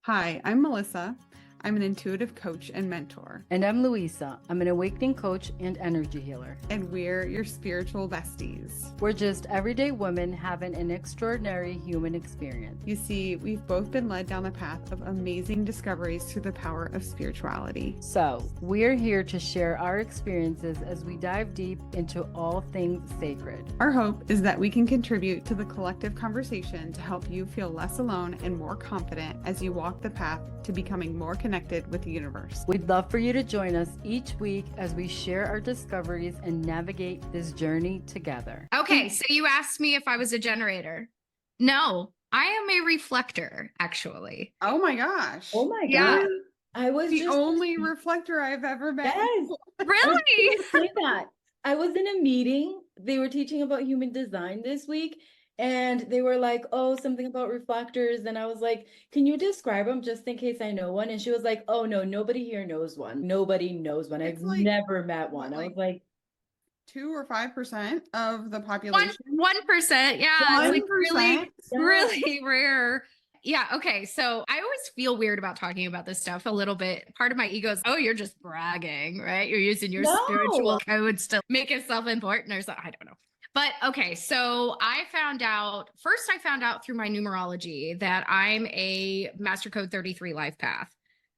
Hi, I'm Melissa. I'm an intuitive coach and mentor. And I'm Louisa. I'm an awakening coach and energy healer. And we're your spiritual besties. We're just everyday women having an extraordinary human experience. You see, we've both been led down the path of amazing discoveries through the power of spirituality. So, we're here to share our experiences as we dive deep into all things sacred. Our hope is that we can contribute to the collective conversation to help you feel less alone and more confident as you walk the path to becoming more connected with the universe. We'd love for you to join us each week as we share our discoveries and navigate this journey together. Okay, so you asked me if I was a generator. No, I am a reflector, actually. Oh my gosh. Oh my Yeah. God. I was The only reflector I've ever met. Yes. Really? Say that. I was in a meeting. They were teaching about human design this week. And they were like, oh, something about reflectors. And I was like, can you describe them just in case I know one? And she was like, oh, no, nobody here knows one. Nobody knows one. I've never met one. I was like, 2 or 5% of the population. 1%. Yeah. 1%? It's like really rare. Yeah. Okay. So I always feel weird about talking about this stuff a little bit. Part of my ego is, oh, you're just bragging, right? You're using your spiritual codes to make yourself important or something. I don't know. But okay, so I found out through my numerology that I'm a Master Code 33 life path.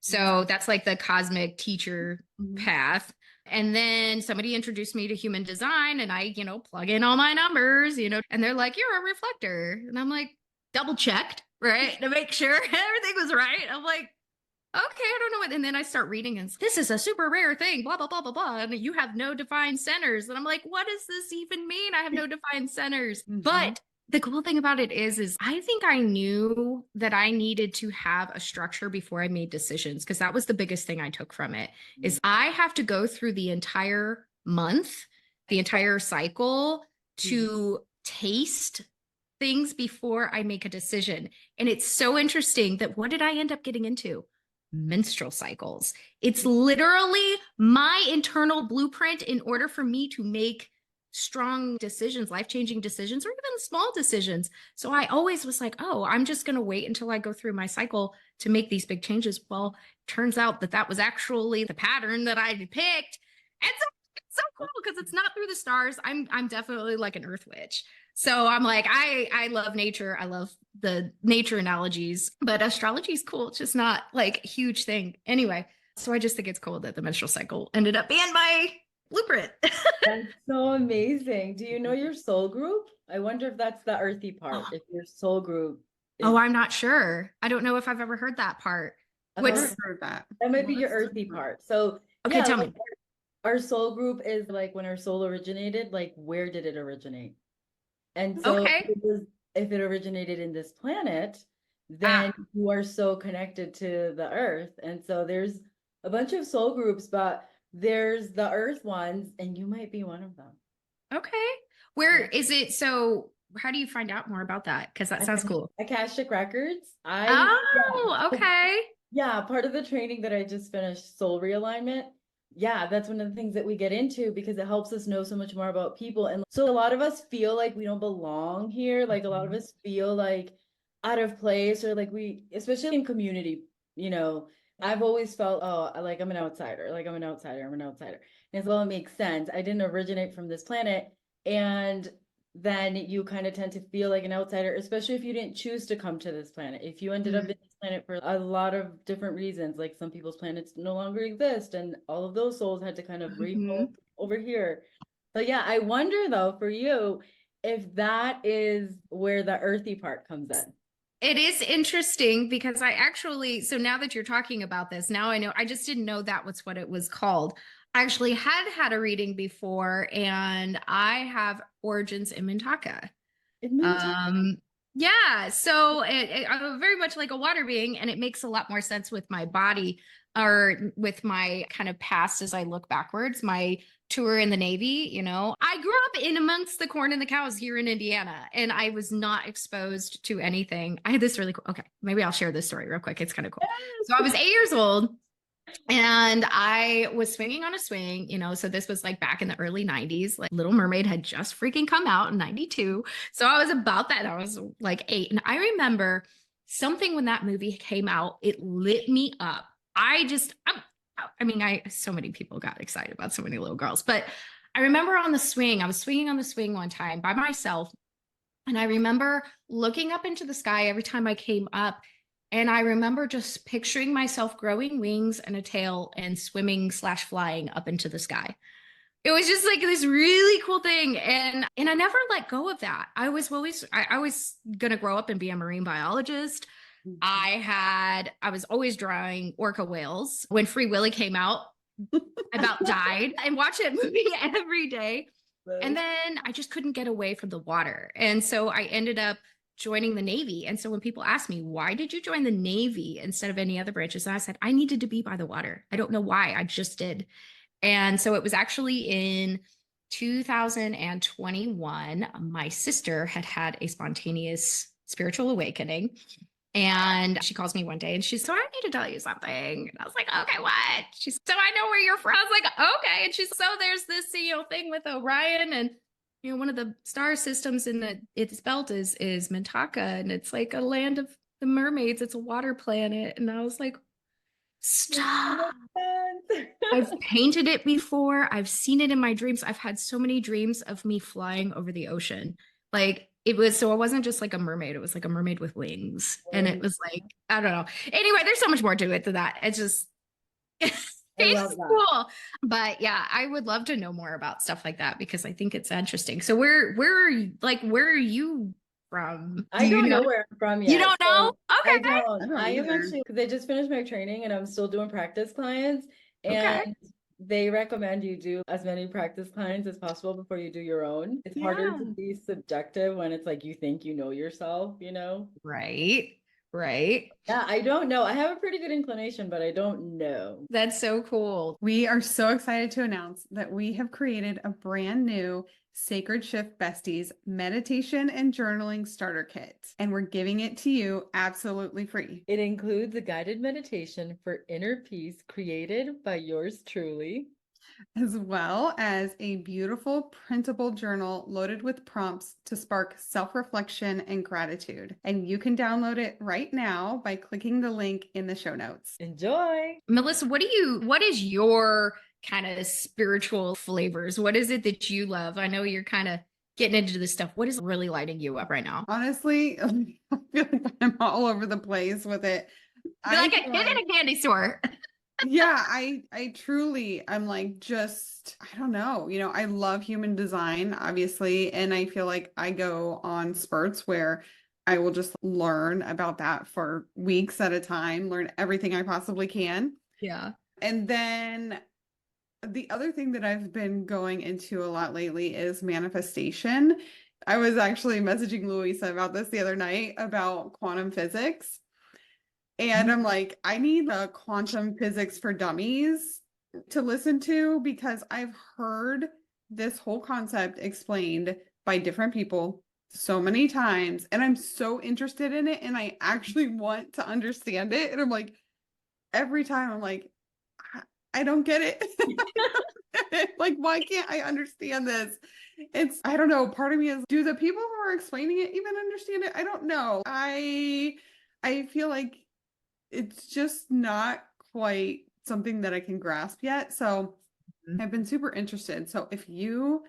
So that's like the cosmic teacher path. And then somebody introduced me to human design and I, plug in all my numbers, and they're like, you're a reflector. And I'm like, double checked, right? To make sure everything was right. I'm like, okay, I don't know what. And then I start reading and this is a super rare thing, blah, blah, blah, blah, blah. And you have no defined centers. And I'm like, what does this even mean? I have no defined centers. But the cool thing about it is I think I knew that I needed to have a structure before I made decisions. Because that was the biggest thing I took from it is I have to go through the entire month, the entire cycle to taste things before I make a decision. And it's so interesting that what did I end up getting into? Menstrual cycles. It's literally my internal blueprint in order for me to make strong decisions, life-changing decisions, or even small decisions. So I always was like, oh, I'm just going to wait until I go through my cycle to make these big changes. Well, turns out that was actually the pattern that I picked. And so it's so cool because it's not through the stars. I'm definitely like an earth witch. So I'm like, I love nature. I love the nature analogies, but astrology is cool. It's just not like a huge thing. Anyway, so I just think it's cool that the menstrual cycle ended up being my blueprint. That's so amazing. Do you know your soul group? I wonder if that's the earthy part. If your soul group. Oh, I'm not sure. I don't know if I've ever heard that part. Which heard that. That might be your earthy part. So okay, tell me. Our soul group is like when our soul originated, like where did it originate? And so if it originated in this planet, then you are so connected to the earth. And so there's a bunch of soul groups, but there's the earth ones, and you might be one of them. Okay. Where is it? So how do you find out more about that? Because that sounds cool. Akashic Records. Okay. Yeah, part of the training that I just finished, soul realignment. Yeah, that's one of the things that we get into because it helps us know so much more about people. And so a lot of us feel like we don't belong here. Like a lot of us feel like out of place or like especially in community, I've always felt, like I'm an outsider, I'm an outsider. And it's, well, it makes sense. I didn't originate from this planet. And then you kind of tend to feel like an outsider, especially if you didn't choose to come to this planet. If you ended up in this planet for a lot of different reasons, like some people's planets no longer exist, and all of those souls had to kind of rebuild over here. But yeah, I wonder though, for you, if that is where the earthy part comes in. It is interesting because so now that you're talking about this, now I know, I just didn't know that was what it was called. I actually had a reading before and I have origins in Mintaka. Yeah. So I'm very much like a water being and it makes a lot more sense with my body or with my kind of past as I look backwards, my tour in the Navy, I grew up in amongst the corn and the cows here in Indiana and I was not exposed to anything. I had this really cool, okay, maybe I'll share this story real quick. It's kind of cool. So I was 8 years old and I was swinging on a swing, so this was like back in the early 90s, like Little Mermaid had just freaking come out in 92. So I was about that. I was like 8. And I remember something when that movie came out, it lit me up. So many people got excited about so many little girls, but I remember on the swing, I was swinging on the swing one time by myself. And I remember looking up into the sky every time I came up. And I remember just picturing myself growing wings and a tail and swimming/flying up into the sky. It was just like this really cool thing. And I never let go of that. I was gonna grow up and be a marine biologist. I was always drawing orca whales. When Free Willy came out, I about died and watched that movie every day. And then I just couldn't get away from the water. And so I ended up joining the Navy. And so when people ask me, why did you join the Navy instead of any other branches? And I said, I needed to be by the water. I don't know why, I just did. And so it was actually in 2021, my sister had a spontaneous spiritual awakening. And she calls me one day and she's, so I need to tell you something. And I was like, okay, what? She's, so I know where you're from. I was like, okay. And she's, so there's this, thing with Orion, and, one of the star systems in its belt is Mintaka. And it's like a land of the mermaids. It's a water planet. And I was like, stop. I've painted it before. I've seen it in my dreams. I've had so many dreams of me flying over the ocean. Like, so it wasn't just like a mermaid. It was like a mermaid with wings. And it was like, I don't know. Anyway, there's so much more to it than that. It's just, it's cool. But yeah, I would love to know more about stuff like that because I think it's interesting. So where are you from? I don't know where I'm from yet. You don't know? Okay. I don't. I am actually, because I just finished my training and I'm still doing practice clients. And they recommend you do as many practice clients as possible before you do your own. It's harder to be subjective when it's like you think you know yourself, Right. Yeah, I don't know. I have a pretty good inclination, but I don't know. That's so cool. We are so excited to announce that we have created a brand new Sacred Shift Besties meditation and journaling starter kit, and we're giving it to you absolutely free. It includes a guided meditation for inner peace created by yours truly, as well as a beautiful printable journal loaded with prompts to spark self-reflection and gratitude. And you can download it right now by clicking the link in the show notes. Enjoy. Melissa, what is your kind of spiritual flavors? What is it that you love? I know you're kind of getting into this stuff. What is really lighting you up right now? Honestly, I feel like I'm all over the place with it. You're like a kid in a candy store. Yeah, I truly, I'm like, just, I don't know, I love human design, obviously. And I feel like I go on spurts where I will just learn about that for weeks at a time, learn everything I possibly can. Yeah. And then the other thing that I've been going into a lot lately is manifestation. I was actually messaging Louisa about this the other night about quantum physics. And I'm like, I need a quantum physics for dummies to listen to because I've heard this whole concept explained by different people so many times. And I'm so interested in it. And I actually want to understand it. And I'm like, every time I'm like, I don't get it. Like, why can't I understand this? I don't know. Part of me is, do the people who are explaining it even understand it? I don't know. I feel like it's just not quite something that I can grasp yet. So I've been super interested. So if you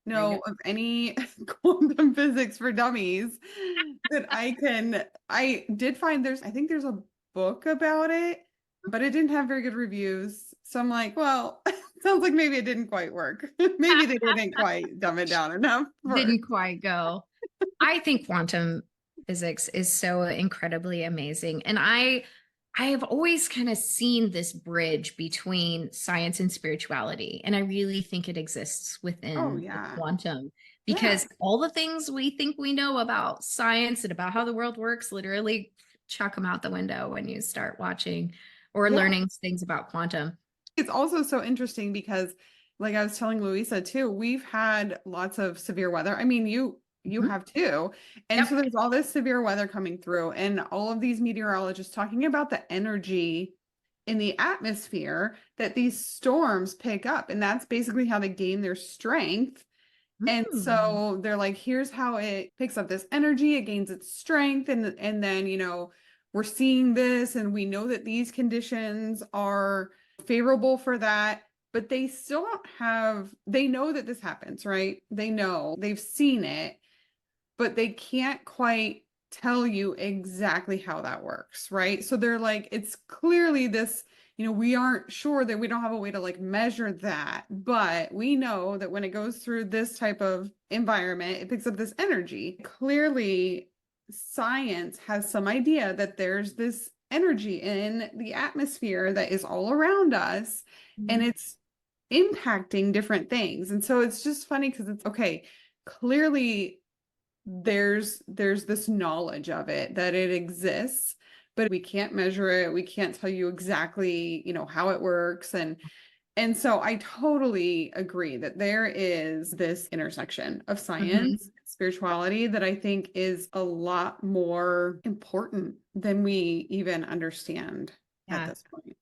know of any quantum physics for dummies that I did find I think there's a book about it, but it didn't have very good reviews. So I'm like, well, sounds like maybe it didn't quite work. Maybe they didn't quite dumb it down enough. Didn't quite go. I think quantum physics is so incredibly amazing. And I have always kind of seen this bridge between science and spirituality. And I really think it exists within quantum because all the things we think we know about science and about how the world works, literally chuck them out the window when you start watching or learning things about quantum. It's also so interesting because, like I was telling Louisa too, we've had lots of severe weather. I mean, you have too. And so there's all this severe weather coming through and all of these meteorologists talking about the energy in the atmosphere that these storms pick up. And that's basically how they gain their strength. And so they're like, here's how it picks up this energy, it gains its strength. And then, we're seeing this and we know that these conditions are favorable for that, but they still don't have, they know that this happens, right? They know, they've seen it, but they can't quite tell you exactly how that works, right? So they're like, it's clearly this, we aren't sure, that we don't have a way to like measure that, but we know that when it goes through this type of environment, it picks up this energy. Clearly, science has some idea that there's this energy in the atmosphere that is all around us, and it's impacting different things. And so it's just funny because it's okay, clearly there's this knowledge of it, that it exists, but we can't measure it, we can't tell you exactly how it works. And so I totally agree that there is this intersection of science and spirituality that I think is a lot more important than we even understand at this point.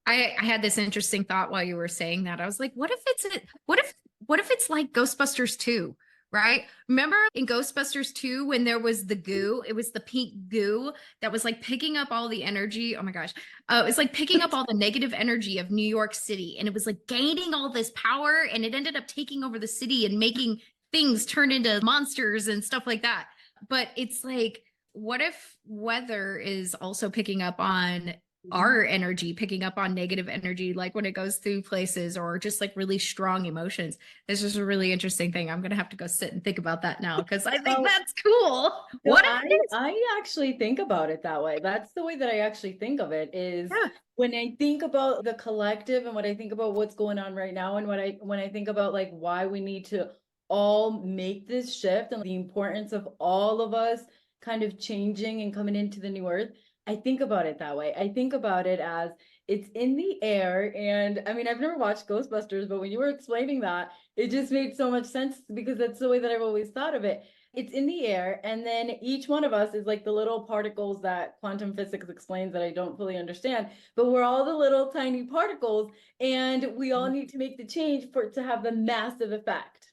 I had this interesting thought while you were saying that. I was like, what if it's like Ghostbusters 2, right? Remember in Ghostbusters 2 when there was the goo, it was the pink goo that was like picking up all the energy. Oh my gosh. It was like picking up all the negative energy of New York City, and it was like gaining all this power, and it ended up taking over the city and making things turn into monsters and stuff like that. But it's like, what if weather is also picking up on our energy, picking up on negative energy, like when it goes through places, or just like really strong emotions? This is a really interesting thing. I'm going to have to go sit and think about that now, because I think that's cool. No, I actually think about it that way. That's the way that I actually think of it, is when I think about the collective and when I think about what's going on right now, and when I think about like why we need to all make this shift and the importance of all of us kind of changing and coming into the new earth, I think about it that way. I think about it as it's in the air. And I mean, I've never watched Ghostbusters, but when you were explaining that, it just made so much sense, because that's the way that I've always thought of it. It's in the air, and then each one of us is like the little particles that quantum physics explains that I don't fully understand, but we're all the little tiny particles, and we all need to make the change for it to have the massive effect.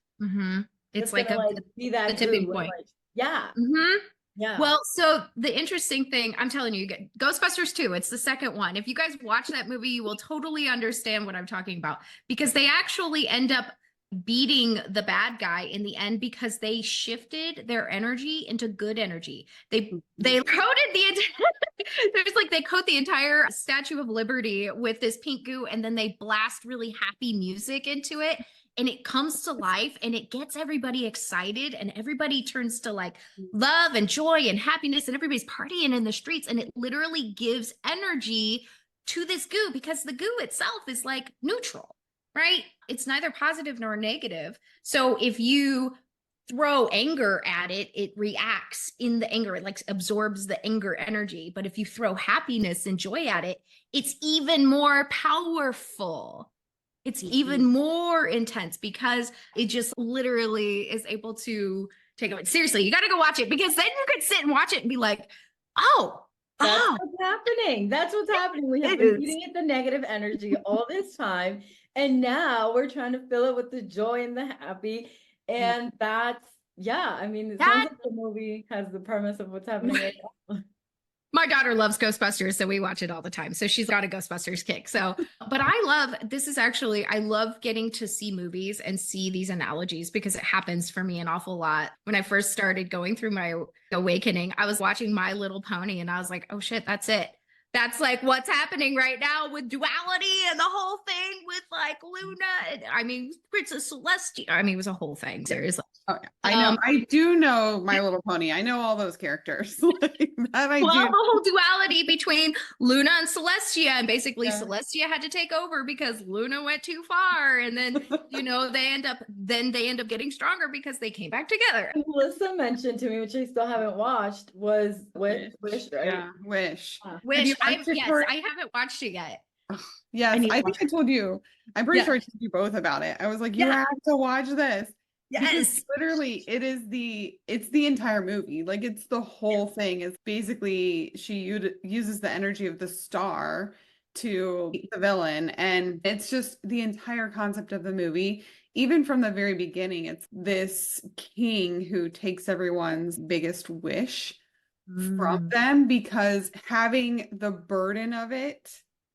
It's like be that the tipping point. Yeah. Yeah. Well, so the interesting thing, I'm telling you, Ghostbusters 2, it's the second one. If you guys watch that movie, you will totally understand what I'm talking about, because they actually end up beating the bad guy in the end, because they shifted their energy into good energy. They coated they coat the entire Statue of Liberty with this pink goo, and then they blast really happy music into it, and it comes to life, and it gets everybody excited, and everybody turns to like love and joy and happiness, and everybody's partying in the streets, and it literally gives energy to this goo, because the goo itself is like neutral, right? It's neither positive nor negative. So if you throw anger at it, it reacts in the anger. It like absorbs the anger energy. But if you throw happiness and joy at it, it's even more powerful. It's even more intense, because it just literally is able to take it. Seriously, you got to go watch it, because then you could sit and watch it and be like, that's what's happening. That's what's happening. We have been feeding it the negative energy all this time, and now we're trying to fill it with the joy and the happy. And that's, I mean, it sounds like the movie has the premise of what's happening right now. My daughter loves Ghostbusters, so we watch it all the time. So she's got a Ghostbusters kick. So, but I love getting to see movies and see these analogies, because it happens for me an awful lot. When I first started going through my awakening, I was watching My Little Pony, and I was like, oh shit, that's it. That's like what's happening right now with duality and the whole thing with like Luna. I mean, Princess Celestia. I mean, it was a whole thing. Seriously. Oh, yeah. I know. I do know My Little Pony. I know all those characters. Like that I do. The whole duality between Luna and Celestia, and basically Celestia had to take over because Luna went too far, and then they end up getting stronger because they came back together. Melissa mentioned to me, which I still haven't watched, was Wish, right? Yeah, Wish. Wish. I haven't watched it yet. Yes, I think I told you. I'm pretty sure I told you both about it. I was like, you have to watch this. Yes. Because literally it's the entire movie. Like it's the whole thing is basically she uses the energy of the star to beat the villain. And it's just the entire concept of the movie. Even from the very beginning, it's this king who takes everyone's biggest wish from them, because having the burden of it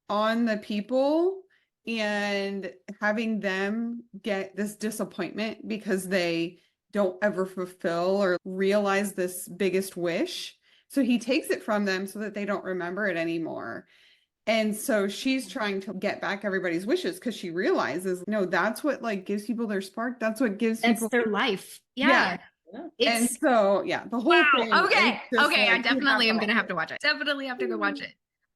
on the people and having them get this disappointment because they don't ever fulfill or realize this biggest wish. So he takes it from them so that they don't remember it anymore. And so she's trying to get back everybody's wishes because she realizes, no, that's what like gives people their spark. That's what gives That's people their life. Yeah. Yeah. And It's so yeah, the whole thing wow. is Okay. just Okay. I like, you definitely am watch gonna have it. to watch it. Definitely have to go watch it.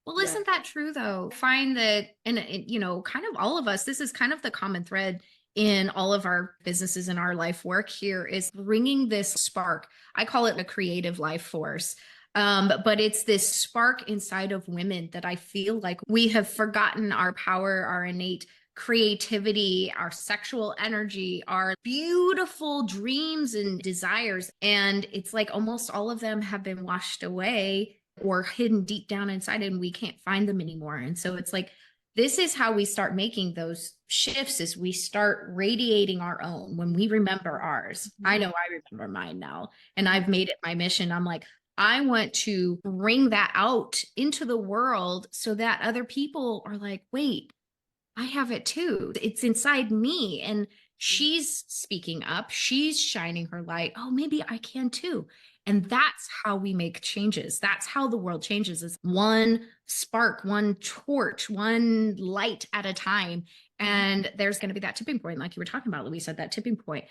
Well, Yeah. isn't that true though? Find that, and you know, kind of all of us, this is kind of the common thread in all of our businesses and our life work here is bringing this spark. I call it a creative life force. But it's this spark inside of women that I feel like we have forgotten our power, our innate creativity, our sexual energy, our beautiful dreams and desires. And it's like almost all of them have been washed away or hidden deep down inside, and we can't find them anymore. And so it's like, this is how we start making those shifts, is we start radiating our own when we remember ours. I know I remember mine now, and I've made it my mission. I'm like, I want to bring that out into the world so that other people are like, wait, I have it too. It's inside me. And she's speaking up. She's shining her light. Oh, maybe I can too. And that's how we make changes. That's how the world changes, is one spark, one torch, one light at a time. And there's going to be that tipping point, like you were talking about, Louisa, that tipping point.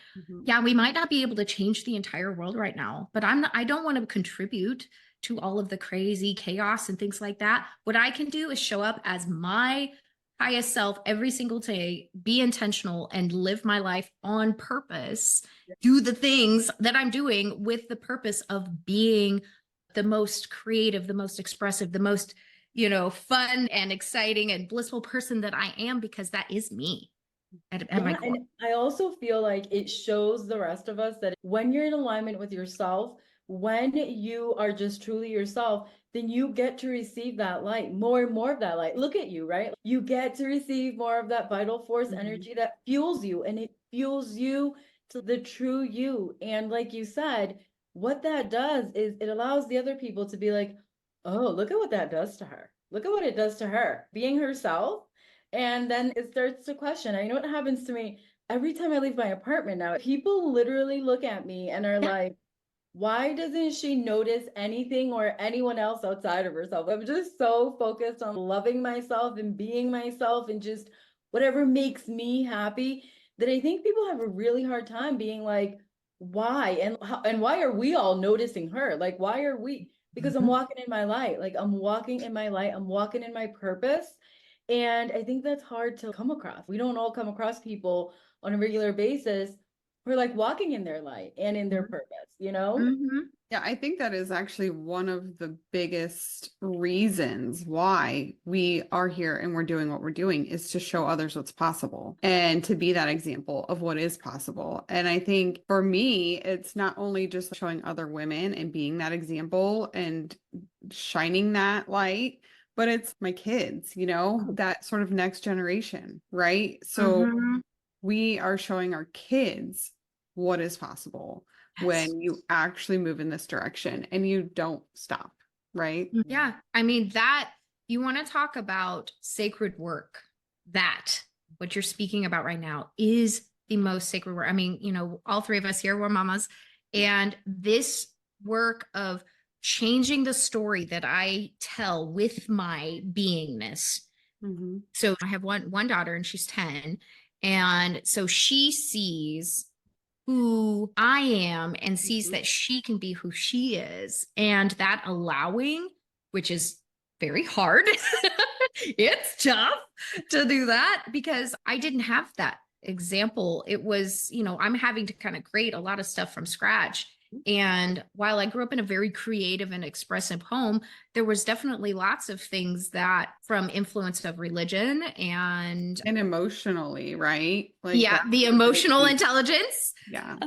Yeah, we might not be able to change the entire world right now, but I don't want to contribute to all of the crazy chaos and things like that. What I can do is show up as my highest self every single day, be intentional, and live my life on purpose. Do the things that I'm doing with the purpose of being the most creative, the most expressive, the most, you know, fun and exciting and blissful person that I am, because that is me at my Yeah, core. and I also feel like it shows the rest of us that when you're in alignment with yourself, when you are just truly yourself, then you get to receive that light, more and more of that light. Look at you, right? You get to receive more of that vital force energy that fuels you, and it fuels you to the true you. And like you said, what that does is it allows the other people to be like, oh, look at what that does to her. Look at what it does to her, being herself. And then it starts to question. I know what happens to me every time I leave my apartment now. People literally look at me and are like, why doesn't she notice anything or anyone else outside of herself? I'm just so focused on loving myself and being myself and just whatever makes me happy, that I think people have a really hard time being like, why? And why are we all noticing her? Like, why are we? Because I'm walking in my light. Like, I'm walking in my light. I'm walking in my purpose. And I think that's hard to come across. We don't all come across people on a regular basis who are like walking in their light and in their purpose, you know? Yeah, I think that is actually one of the biggest reasons why we are here and we're doing what we're doing, is to show others what's possible and to be that example of what is possible. And I think for me, it's not only just showing other women and being that example and shining that light, but it's my kids, you know, that sort of next generation, right? So we are showing our kids what is possible when you actually move in this direction and you don't stop, right? Yeah. I mean, that you want to talk about sacred work, that what you're speaking about right now is the most sacred work. I mean, you know, all three of us here, we're mamas, and this work of changing the story that I tell with my beingness. So I have one daughter and she's 10. And so she sees who I am and sees that she can be who she is. And that allowing, which is very hard, it's tough to do that because I didn't have that example. It was, you know, I'm having to kind of create a lot of stuff from scratch. And while I grew up in a very creative and expressive home, there was definitely lots of things that from influence of religion and emotionally, right? Like yeah, the emotional intelligence. Yeah.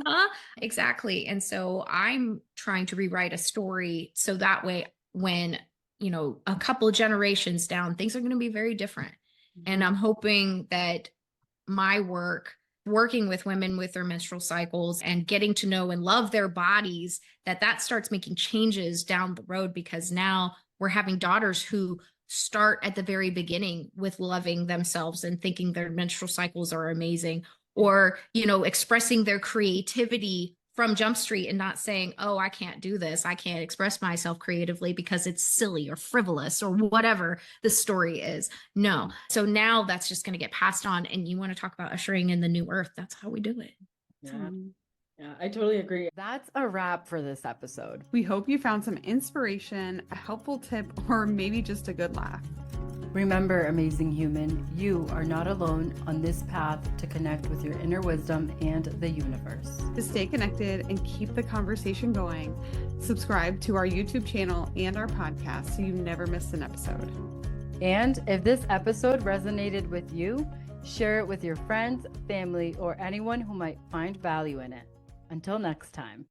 Exactly. And so I'm trying to rewrite a story so that way when, you know, a couple generations down, things are going to be very different. And I'm hoping that my work working with women with their menstrual cycles and getting to know and love their bodies, that starts making changes down the road, because now we're having daughters who start at the very beginning with loving themselves and thinking their menstrual cycles are amazing, or, expressing their creativity from Jump Street and not saying, oh, I can't do this. I can't express myself creatively because it's silly or frivolous or whatever the story is. No. So now that's just going to get passed on. And you want to talk about ushering in the new earth. That's how we do it. Yeah. Yeah, I totally agree. That's a wrap for this episode. We hope you found some inspiration, a helpful tip, or maybe just a good laugh. Remember, amazing human, you are not alone on this path to connect with your inner wisdom and the universe. To stay connected and keep the conversation going, subscribe to our YouTube channel and our podcast so you never miss an episode. And if this episode resonated with you, share it with your friends, family, or anyone who might find value in it. Until next time.